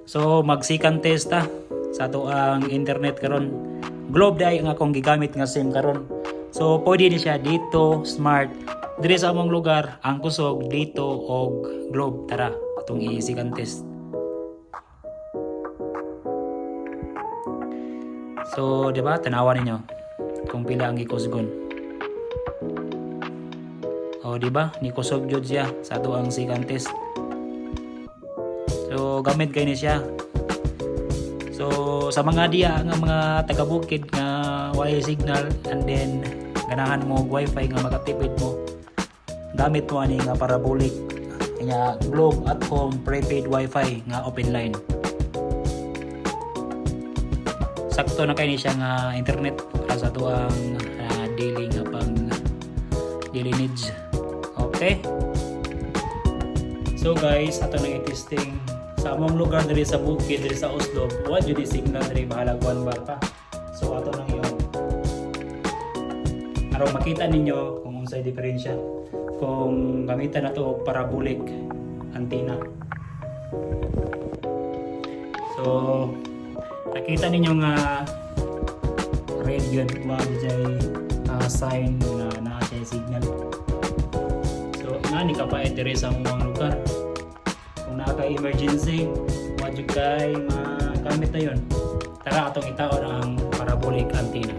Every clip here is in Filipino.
So mag-second test ta sa ato ang internet karon. Globe dai ang akong gigamit nga SIM karon. So pwede ni siya dito smart. Diri sa among lugar ang kusog dito og Globe. Tara atong i-second test. So di ba tanawan ninyo kung pila ang gikusgon. O di ba ni kusog jud siya sa ato ang second test. So gamit kay ni siya. So sa mga diya nga mga taga-bukid nga wala signal and then ganahan mo og wifi nga makatipid mo, gamit mo ani nga parabolic nga Globe at Home prepaid wifi nga open line. Sakto na kay ni siya nga internet para sa tuang daily nga pang daily needs. Okay, so guys, ato nang i-testing sa among lugar diri sa bukid diri sa Oslo. Wa jud signal diri bahala kuan bar pa. So ato nang iyon aron makita ninyo kung unsay diferensya kung gamitan nato og parabolic antenna. So nakita ninyo nga red yun, wa jay sign na naa siya signal. So nani ka pa diri sa among lugar kung naka-emergency, wa jud kay magamit na yun. Tara atong itaon ang parabolic antenna.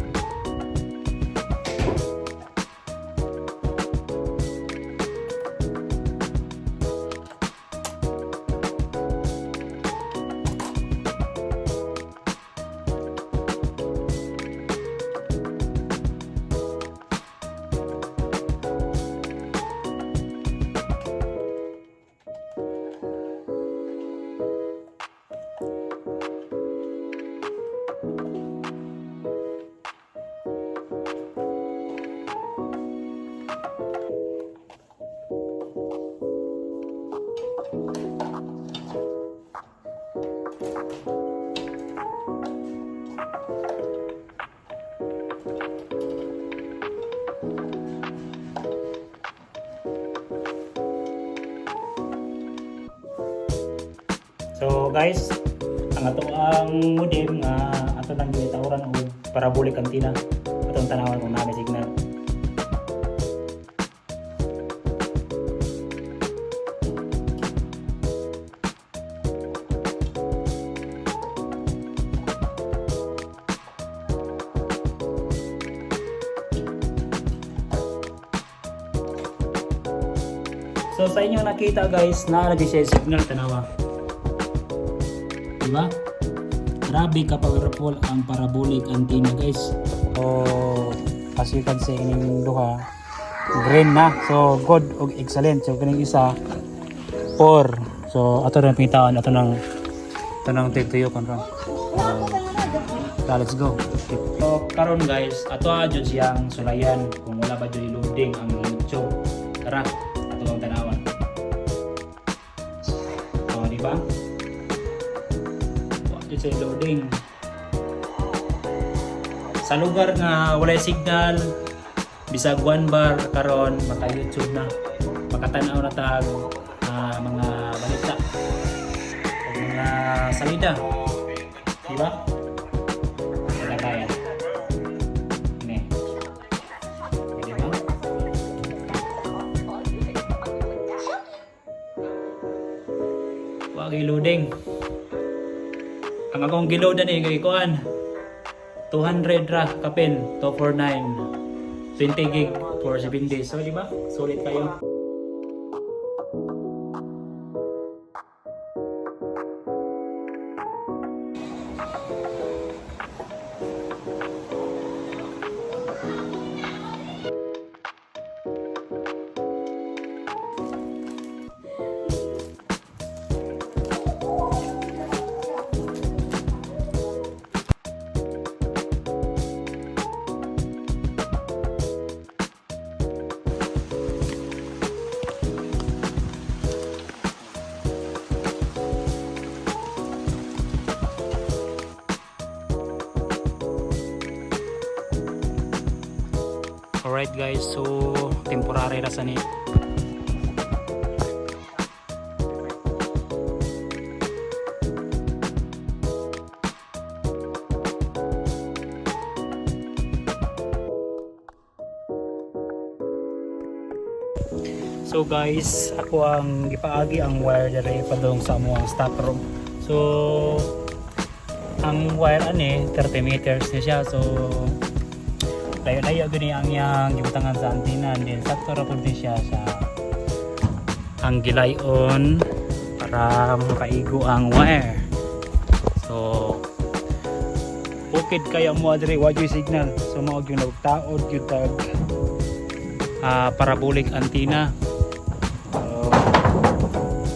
So guys, ang ato ang modem nga ato nang gitawran og parabolic antenna. Atong tanawan kung naa signal. So sa inyo nakita guys, naaragi siya signal tanawa. Diba? Grabe ka powerful ang parabolic antenna guys. So as you can see ining duha green na. So good og excellent. So kaning isa 4. So ato rin pingitaan ato nang tituyo kon ron. Let's go. So karon guys, ato jud siyang sulayan kung wala ba jud loading ang YouTube. Tara, ato ang tanawan. Oh, di ba? Sa loading sa lugar nga walay signal bisag 1 bar karon maka YouTube na makatanaw na tag mga balita o mga salida, di ba? Kalagayan ini di ba? Wag loading. Ang akong giloadan kay kuan 200 ra kapin 249 20 gig for 7 days. So di ba? Sulit kayo. Alright guys, so temporary ra sa ni. So guys, ako ang gipaagi ang wire dere padung sa amo ang stock room. So ang wire ani 30 meters na siya. So layo-layo gani ang iyang gibutangan sa antenna, and then sakto ra pud siya sa ang gilayon para makaigo ang wire. So bukid kaya mo adre wa jud signal. So mao gyud nagtaod gyud tag parabolic antenna.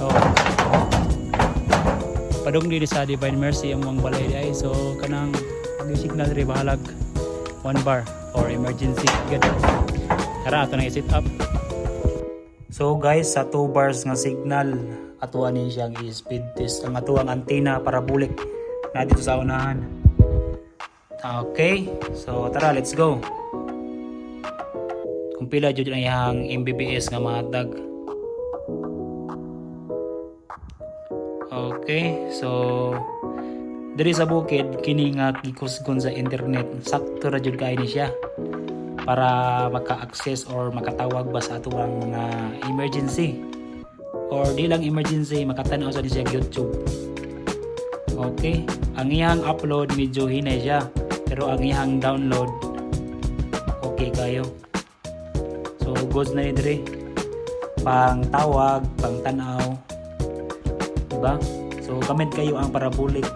So padung diri sa Divine Mercy ang mga balay ay. So kanang signal diri bahalag 1 bar or emergency gud. Tara ato na i-set up. So guys, sa 2 bars nga signal ato ani siyang i-speed test ang atuang antenna parabolic na dito sa unahan. Okay, so tara, let's go. Kung pila jud ang iyang MBBS nga matag. Okay, so diri sa bukid kini nga gikusgon sa internet, sakto ra jud kay ni siya para maka-access or makatawag ba sa atuang mga emergency or di lang emergency, makatanaw sa siya YouTube. Okay, ang iyang upload medyo hinay siya, pero ang iyang download okay kayo. So goods na diri pang tawag, pang tanaw, diba? So comment kayo ang parabolic